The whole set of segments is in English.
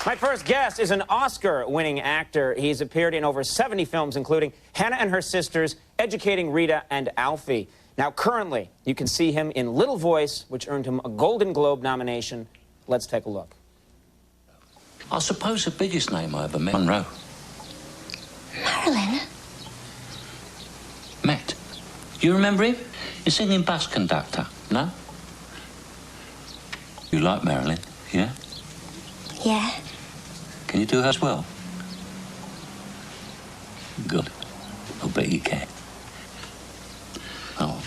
My first guest is an Oscar-winning actor. He's appeared in over 70 films, including Hannah and Her Sisters, Educating Rita, and Alfie. Now, currently, you can see him in Little Voice, which earned him a Golden Globe nomination. Let's take a look. I suppose the biggest name I ever met, Monroe. Marilyn? Met. You remember him? He's singing bus conductor, no? You like Marilyn, yeah? Yeah. Can you do her as well? Good. I'll bet you can. Oh,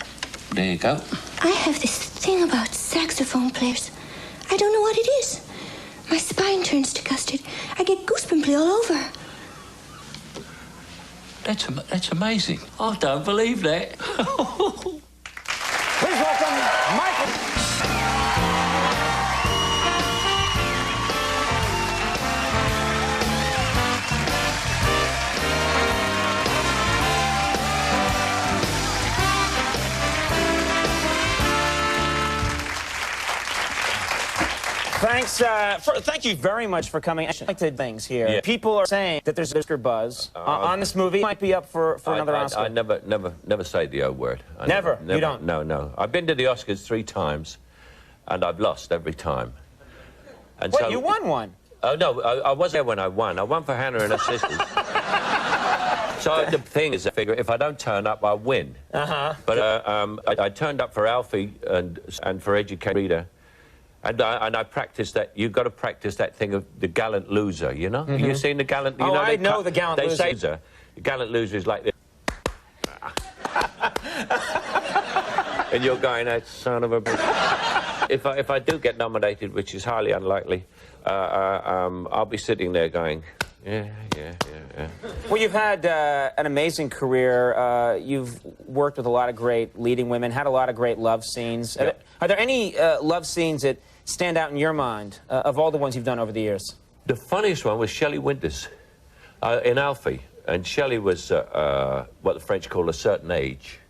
there you go. I have this thing about saxophone players. I don't know what it is. My spine turns to custard. I get goosebumpy all over. That's amazing. I don't believe that. Please welcome Michael. Thank you very much for coming. I like to things here. Yeah. People are saying that there's Oscar buzz on this movie. Might be up for another Oscar. I never say the O word. Never? You don't? No. I've been to the Oscars 3 times, and I've lost every time. And Wait, so, you won one? Oh, no, I was there when I won. I won for Hannah and Her Sisters. So the thing is, I figure if I don't turn up, I win. But I turned up for Alfie and for Educating Rita. And I practiced that. You've got to practice that thing of the gallant loser, you know? You've seen the gallant... You know, I know the gallant loser. They say the gallant loser is like this. And you're going, that son of a bitch. If I do get nominated, which is highly unlikely, I'll be sitting there going, yeah. Well, you've had an amazing career. You've worked with a lot of great leading women, had a lot of great love scenes. Yeah. Are there any love scenes that stand out in your mind of all the ones you've done over the years? The funniest one was Shelley Winters in Alfie. And Shelley was what the French call a certain age.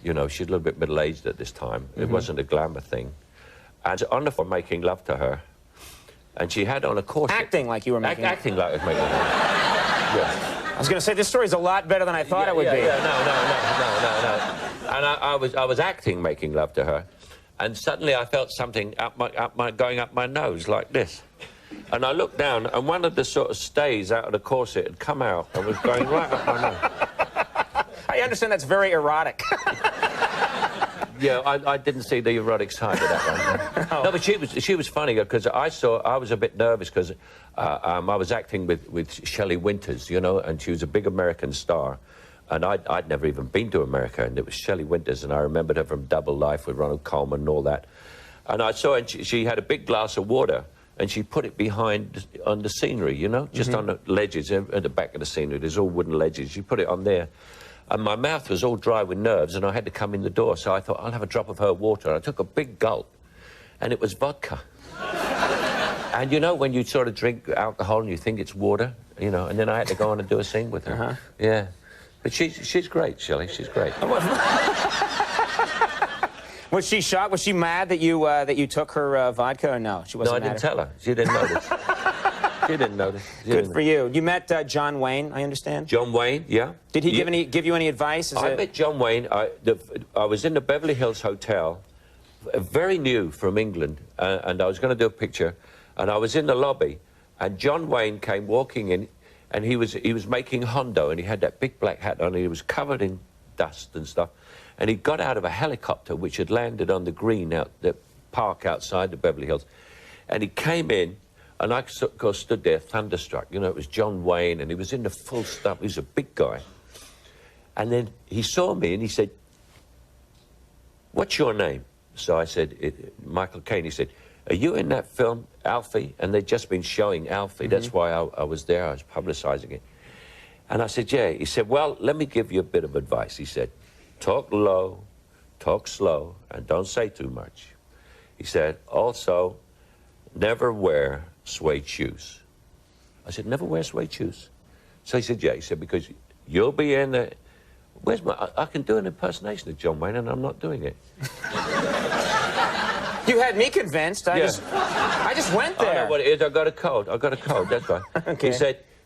You know, she's a little bit middle-aged at this time. It wasn't a glamour thing. And on the floor making love to her, and she had on a corset. Acting like you were making love. Acting like I was making love. Yeah. I was going to say, this story's a lot better than I thought it would be. No. And I was acting making love to her, and suddenly I felt something going up my nose like this. And I looked down, and one of the sort of stays out of the corset had come out and was going right up my nose. I understand that's very erotic. Yeah, I didn't see the erotic side of that one. No, but she was funny because I was a bit nervous because I was acting with Shelley Winters, you know, and she was a big American star. And I'd never even been to America, and it was Shelley Winters, and I remembered her from Double Life with Ronald Colman and all that. And I saw her, and she had a big glass of water, and she put it behind on the scenery, you know, just on the ledges at the back of the scenery. There's all wooden ledges. She put it on there. And my mouth was all dry with nerves, and I had to come in the door, so I thought, I'll have a drop of her water. And I took a big gulp, and it was vodka. And you know when you sort of drink alcohol and you think it's water, you know, and then I had to go on and do a scene with her. Yeah. But she's great, Shelley. She's great. Was she shocked? Was she mad that you took her vodka, or no? She wasn't. No, I didn't tell her. She didn't notice. She didn't notice. Good for you. You met John Wayne, I understand? John Wayne, yeah. Did he give you any advice? I met John Wayne. I was in the Beverly Hills Hotel, very new from England, and I was going to do a picture, and I was in the lobby, and John Wayne came walking in, and he was making Hondo, and he had that big black hat on, and he was covered in dust and stuff, and he got out of a helicopter which had landed on the green out the park outside the Beverly Hills, and he came in. And I, of course, stood there thunderstruck. You know, it was John Wayne, and he was in the full stuff. He was a big guy. And then he saw me, and he said, "What's your name?" So I said, Michael Caine. He said, "Are you in that film, Alfie?" And they'd just been showing Alfie. That's why I was there. I was publicizing it. And I said, "Yeah." He said, "Well, let me give you a bit of advice." He said, "Talk low, talk slow, and don't say too much." He said, "Also, never wear suede shoes." I said, "Never wear suede shoes?" So he said, "Yeah." He said, "Because you'll be in the..." Where's my... I can do an impersonation of John Wayne, and I'm not doing it. You had me convinced. I just went there. I know what it is. I got a cold. I got a cold. That's right. Okay.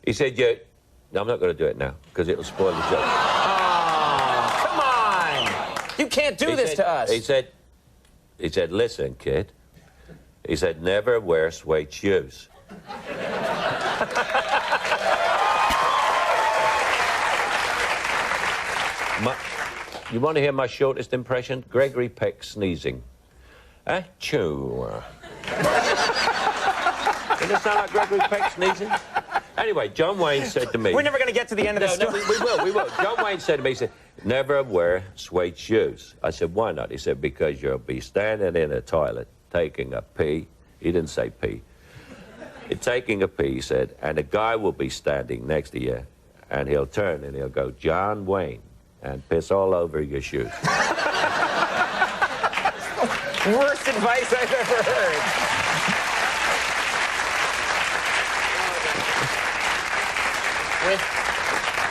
He said, yeah. No, I'm not going to do it now because it'll spoil the joke. Oh, come on! You can't do this to us. He said, listen, kid. He said, never wear suede shoes. You want to hear my shortest impression? Gregory Peck sneezing. Achoo. Doesn't it sound like Gregory Peck sneezing? Anyway, John Wayne said to me... We're never going to get to the end of the story. No, we will. John Wayne said to me, he said, never wear suede shoes. I said, why not? He said, because you'll be standing in a toilet taking a pee. He didn't say pee. Taking a pee, he said, and a guy will be standing next to you, and he'll turn and he'll go, John Wayne, and piss all over your shoes. Worst advice I've ever heard.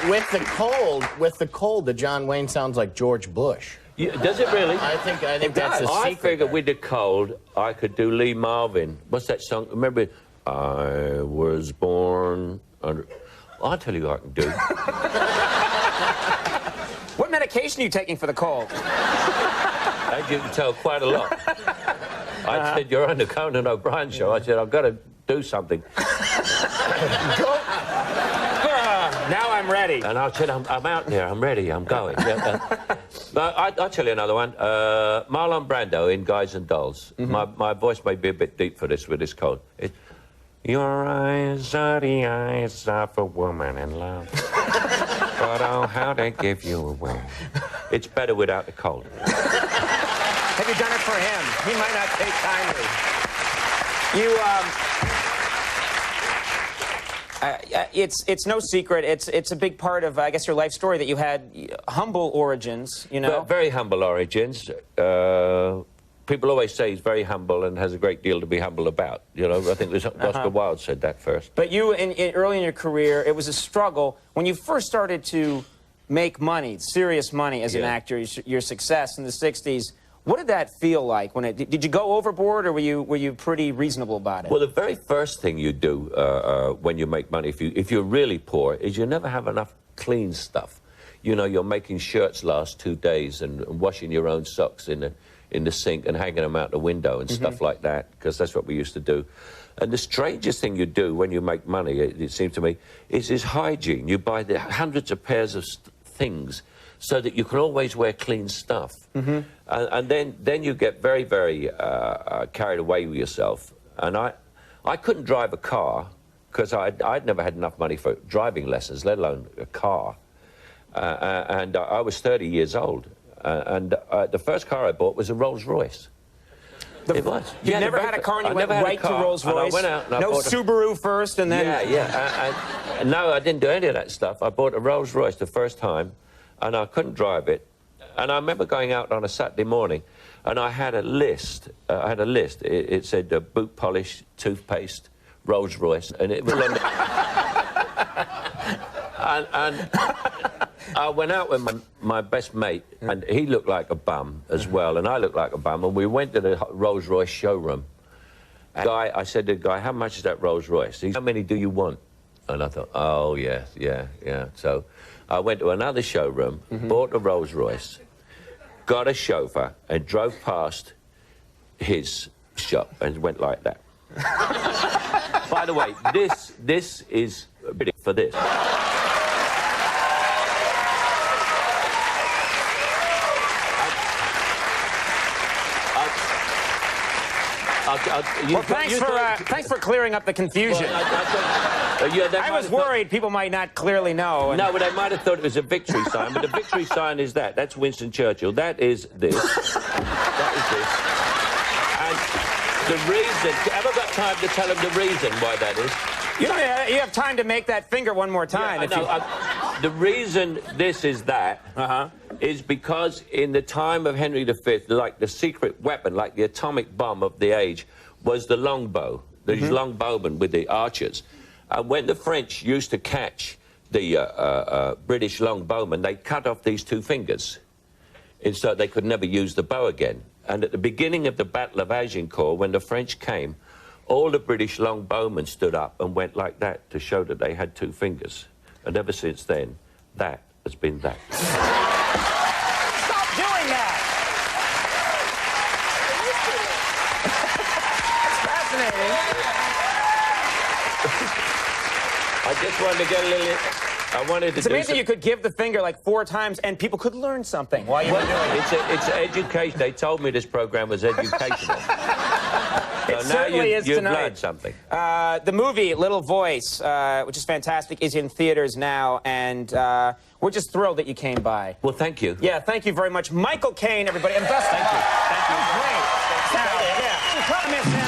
With the cold, the John Wayne sounds like George Bush. Does it really? I think that's the secret. I figured with the cold, I could do Lee Marvin. What's that song? Remember, I was born under... I'll tell you what I can do. What medication are you taking for the cold? As you can tell, quite a lot. I said, you're on the Conan O'Brien show. I said, I've got to do something. Now I'm ready. And I said, I'm out there. I'm ready. I'm going. Yeah, I'll tell you another one. Marlon Brando in Guys and Dolls. My voice may be a bit deep for this with this cold. Your eyes are the eyes of a woman in love. But oh, how they give you away. It's better without the cold. Have you done it for him? He might not take kindly. It's no secret. It's a big part of, I guess, your life story that you had humble origins, you know? Very humble origins. People always say he's very humble and has a great deal to be humble about. You know, I think Oscar Wilde said that first. But you, early in your career, it was a struggle. When you first started to make money, serious money as an actor, your success in the 60s, what did that feel like? Did you go overboard, or were you pretty reasonable about it? Well, the very first thing you do when you make money, if you're really poor, is you never have enough clean stuff. You know, you're making shirts last 2 days and washing your own socks in the sink and hanging them out the window and stuff like that, because that's what we used to do. And the strangest thing you do when you make money, it seems to me, is hygiene. You buy the hundreds of pairs of things so that you can always wear clean stuff. And then you get very, very carried away with yourself. And I couldn't drive a car because I'd never had enough money for driving lessons, let alone a car. And I was 30 years old. And the first car I bought was a Rolls Royce. It was. You never had a car and you went right to Rolls Royce? I went out and no Subaru first and then... Yeah. No, I didn't do any of that stuff. I bought a Rolls Royce the first time, and I couldn't drive it. And I remember going out on a Saturday morning, and I had a list. It said boot polish, toothpaste, Rolls Royce, and it was on the... and I went out with my best mate, and he looked like a bum as well, and I looked like a bum, and we went to the Rolls Royce showroom. And I said to the guy, how much is that Rolls Royce? He said, how many do you want? And I thought, oh, yeah. So I went to another showroom, bought a Rolls Royce, got a chauffeur, and drove past his shop and went like that. By the way, this is a bit for this. Well, thanks for clearing up the confusion. Well, I was worried people might not clearly know. No, but they might have thought it was a victory sign. But the victory sign is that. That's Winston Churchill. That is this. That is this. And the reason... Have I got time to tell them the reason why that is? You have time to make that finger one more time. Yeah, the reason this is that is because in the time of Henry V, like the secret weapon, like the atomic bomb of the age, was the longbow, these longbowmen with the archers. And when the French used to catch the British longbowmen, they cut off these two fingers, and so they could never use the bow again. And at the beginning of the Battle of Agincourt, when the French came, all the British longbowmen stood up and went like that to show that they had 2 fingers. And ever since then, that has been that. Stop doing that! That's fascinating. I just wanted to get a little... I wanted to It's amazing you could give the finger like 4 times and people could learn something while you were doing it. It's education. They told me this program was educational. So now certainly is you've tonight. learned something. The movie Little Voice, which is fantastic, is in theaters now, and we're just thrilled that you came by. Well, thank you. Yeah, thank you very much. Michael Caine, everybody, and best of luck. Thank you. Great. Now, yeah, promise